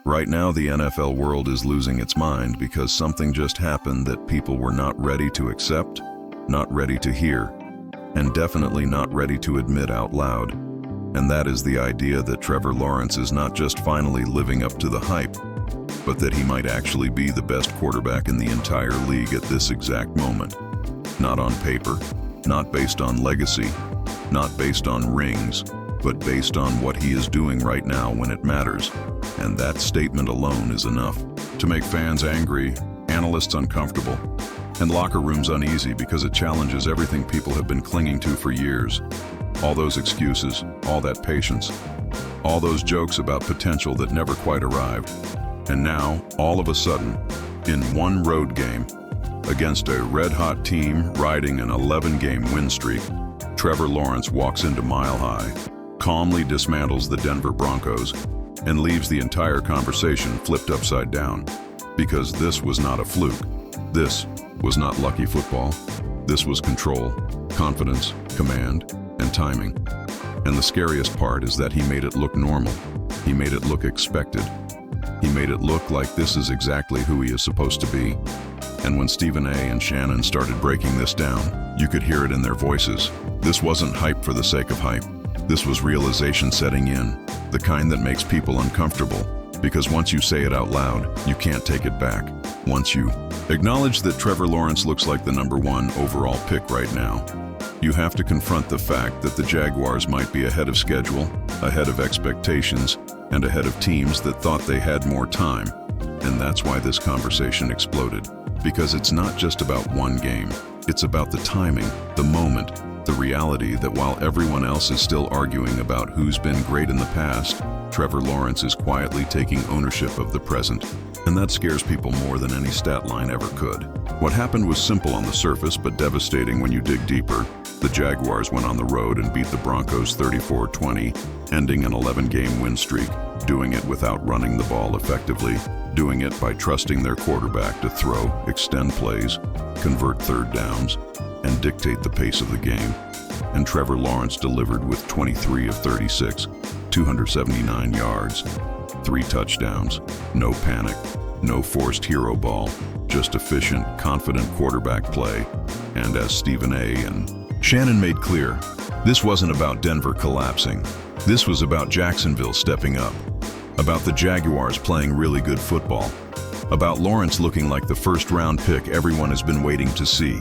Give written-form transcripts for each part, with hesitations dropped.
Right now, the NFL world is losing its mind because something just happened that people were not ready to accept, not ready to hear, and definitely not ready to admit out loud. And that is the idea that Trevor Lawrence is not just finally living up to the hype, but that he might actually be the best quarterback in the entire league at this exact moment. Not on paper, not based on legacy, not based on rings, but based on what he is doing right now when it matters. And that statement alone is enough to make fans angry, analysts uncomfortable, and locker rooms uneasy because it challenges everything people have been clinging to for years. All those excuses, all that patience, all those jokes about potential that never quite arrived. And now, all of a sudden, in one road game, against a red-hot team riding an 11-game win streak, Trevor Lawrence walks into Mile High, calmly dismantles the Denver Broncos, and leaves the entire conversation flipped upside down. Because this was not a fluke. This was not lucky football. This was control, confidence, command, and timing. And the scariest part is that he made it look normal. He made it look expected. He made it look like this is exactly who he is supposed to be. And when Stephen A. and Shannon started breaking this down, you could hear it in their voices. This wasn't hype for the sake of hype. This was realization setting in, the kind that makes people uncomfortable, because once you say it out loud, you can't take it back. Once you acknowledge that Trevor Lawrence looks like the #1 overall pick right now, you have to confront the fact that the Jaguars might be ahead of schedule, ahead of expectations, and ahead of teams that thought they had more time. And that's why this conversation exploded. Because it's not just about one game. It's about the timing, the moment, the reality that while everyone else is still arguing about who's been great in the past, Trevor Lawrence is quietly taking ownership of the present. And that scares people more than any stat line ever could. What happened was simple on the surface, but devastating when you dig deeper. The Jaguars went on the road and beat the Broncos 34-20, ending an 11-game win streak, doing it without running the ball effectively, doing it by trusting their quarterback to throw, extend plays, convert third downs, and dictate the pace of the game. And Trevor Lawrence delivered with 23 of 36, 279 yards, 3 touchdowns, no panic, no forced hero ball, just efficient, confident quarterback play. And as Stephen A. and Shannon made clear, this wasn't about Denver collapsing. This was about Jacksonville stepping up, about the Jaguars playing really good football, about Lawrence looking like the first-round pick everyone has been waiting to see,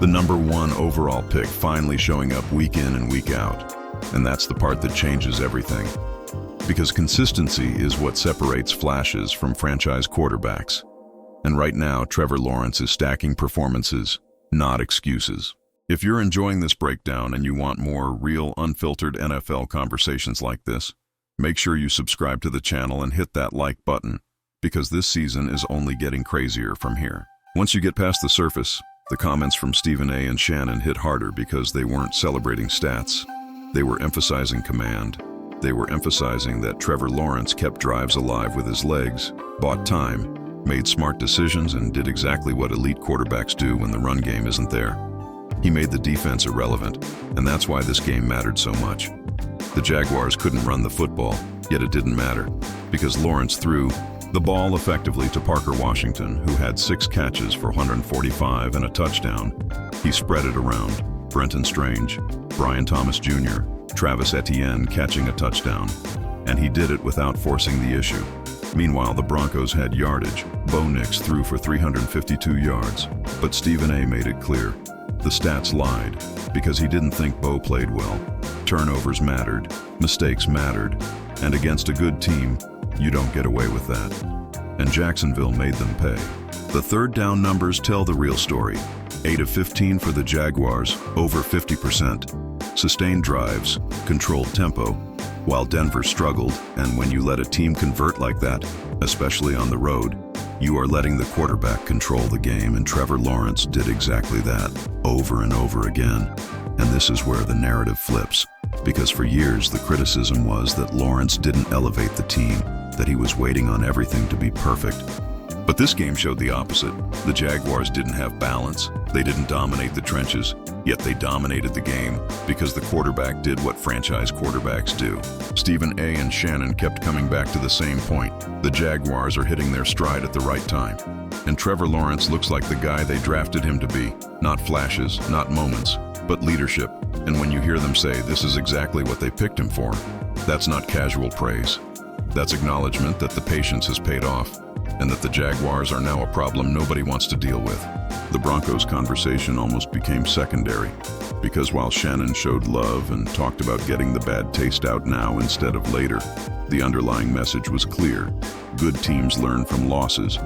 the #1 overall pick finally showing up week in and week out. And that's the part that changes everything. Because consistency is what separates flashes from franchise quarterbacks. And right now, Trevor Lawrence is stacking performances, not excuses. If you're enjoying this breakdown and you want more real, unfiltered NFL conversations like this, make sure you subscribe to the channel and hit that like button, because this season is only getting crazier from here. Once you get past the surface, the comments from Stephen A. and Shannon hit harder because they weren't celebrating stats. They were emphasizing command. They were emphasizing that Trevor Lawrence kept drives alive with his legs, bought time, made smart decisions, and did exactly what elite quarterbacks do when the run game isn't there. He made the defense irrelevant, and that's why this game mattered so much. The Jaguars couldn't run the football, yet it didn't matter, because Lawrence threw the ball effectively to Parker Washington, who had 6 catches for 145 and a touchdown. He spread it around. Brenton Strange, Brian Thomas Jr., Travis Etienne catching a touchdown, and he did it without forcing the issue. Meanwhile, the Broncos had yardage. Bo Nix threw for 352 yards, but Stephen A. made it clear. The stats lied, because he didn't think Bo played well. Turnovers mattered, mistakes mattered, and against a good team, you don't get away with that. And Jacksonville made them pay. The third down numbers tell the real story. 8 of 15 for the Jaguars, over 50%. Sustained drives, controlled tempo, while Denver struggled. And when you let a team convert like that, especially on the road, you are letting the quarterback control the game, and Trevor Lawrence did exactly that, over and over again. And this is where the narrative flips, because for years the criticism was that Lawrence didn't elevate the team, that he was waiting on everything to be perfect. But this game showed the opposite. The Jaguars didn't have balance. They didn't dominate the trenches, yet they dominated the game because the quarterback did what franchise quarterbacks do. Stephen A. and Shannon kept coming back to the same point. The Jaguars are hitting their stride at the right time. And Trevor Lawrence looks like the guy they drafted him to be. Not flashes, not moments, but leadership. And when you hear them say this is exactly what they picked him for, that's not casual praise. That's acknowledgement that the patience has paid off, and that the Jaguars are now a problem nobody wants to deal with. The Broncos conversation almost became secondary, because while Shannon showed love and talked about getting the bad taste out now instead of later, the underlying message was clear. Good teams learn from losses,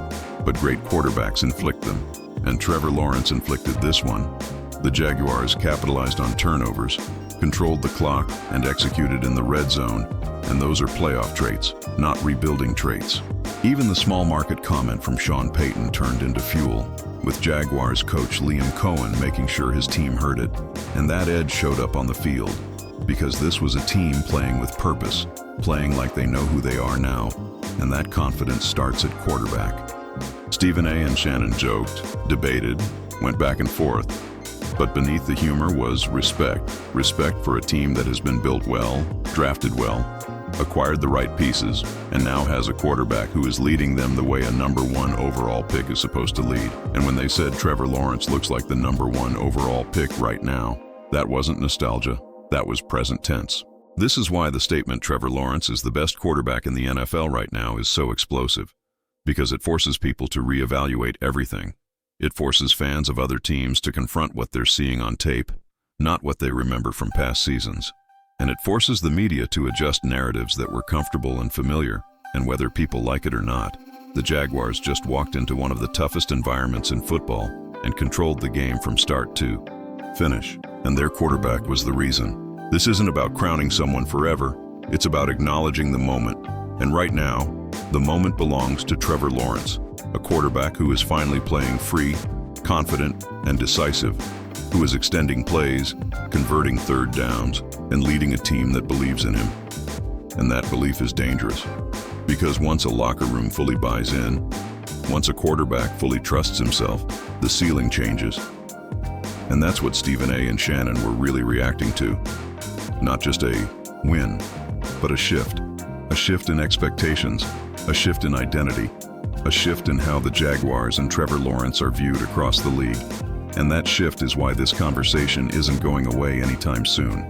but great quarterbacks inflict them. And Trevor Lawrence inflicted this one. The Jaguars capitalized on turnovers, controlled the clock, and executed in the red zone, and those are playoff traits, not rebuilding traits. Even the small market comment from Sean Payton turned into fuel, with Jaguars coach Liam Cohen making sure his team heard it. And that edge showed up on the field, because this was a team playing with purpose, playing like they know who they are now, and that confidence starts at quarterback. Stephen A. and Shannon joked, debated, went back and forth, but beneath the humor was respect. Respect for a team that has been built well, drafted well, acquired the right pieces, and now has a quarterback who is leading them the way a #1 overall pick is supposed to lead. And when they said Trevor Lawrence looks like the #1 overall pick right now, that wasn't nostalgia, that was present tense. This is why the statement Trevor Lawrence is the best quarterback in the NFL right now is so explosive, because it forces people to reevaluate everything. It forces fans of other teams to confront what they're seeing on tape, not what they remember from past seasons. And it forces the media to adjust narratives that were comfortable and familiar, and whether people like it or not, the Jaguars just walked into one of the toughest environments in football and controlled the game from start to finish. And their quarterback was the reason. This isn't about crowning someone forever, it's about acknowledging the moment. And right now, the moment belongs to Trevor Lawrence, a quarterback who is finally playing free, confident, and decisive, who is extending plays, converting third downs, and leading a team that believes in him. And that belief is dangerous, because once a locker room fully buys in, once a quarterback fully trusts himself, the ceiling changes. And that's what Stephen A. and Shannon were really reacting to. Not just a win, but a shift in expectations, a shift in identity, a shift in how the Jaguars and Trevor Lawrence are viewed across the league. And that shift is why this conversation isn't going away anytime soon.